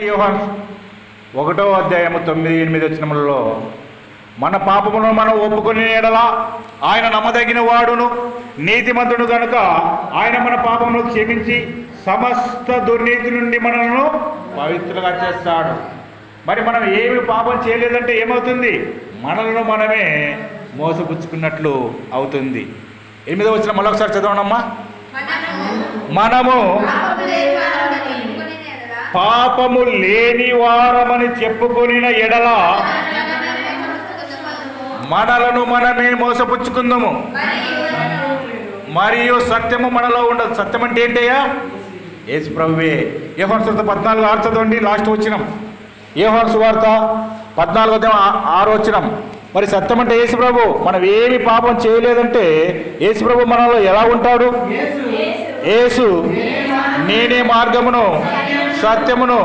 యోహాను 1వ అధ్యాయము 9-8 వచనములలో మన పాపమును మనం ఒప్పుకొని ఎడల ఆయన నమ్మదగిన వాడును నీతిమంతుడు కనుక ఆయన మన పాపమును క్షమించి సమస్త దుర్నీతి నుండి మనలను పవిత్రంగా చేస్తాడు. మరి మనం ఏమి పాపం చేయలేదంటే ఏమవుతుంది? మనలను మనమే మోసపుచ్చుకున్నట్లు అవుతుంది. 8వ వచనం మరొకసారి చదవనమ్మా. మనము పాపము లేని వారమని చెప్పుకొనిన ఎడల మనలను మనమే మోసపుచ్చుకుందాము, మరియు సత్యము మనలో ఉండదు. సత్యం అంటే ఏంటయ్యా? యేసు ప్రభువే. యోహాను సువార్త 14:6 చదవండి, లాస్ట్ వచ్చినాం. యోహాను సువార్త 14:6 వచ్చినాం. మరి సత్యం అంటే యేసు ప్రభు. మనం ఏమి పాపం చేయలేదంటే యేసు ప్రభు మనలో ఎలా ఉంటాడు? యేసు నేనే మార్గమును సత్యమును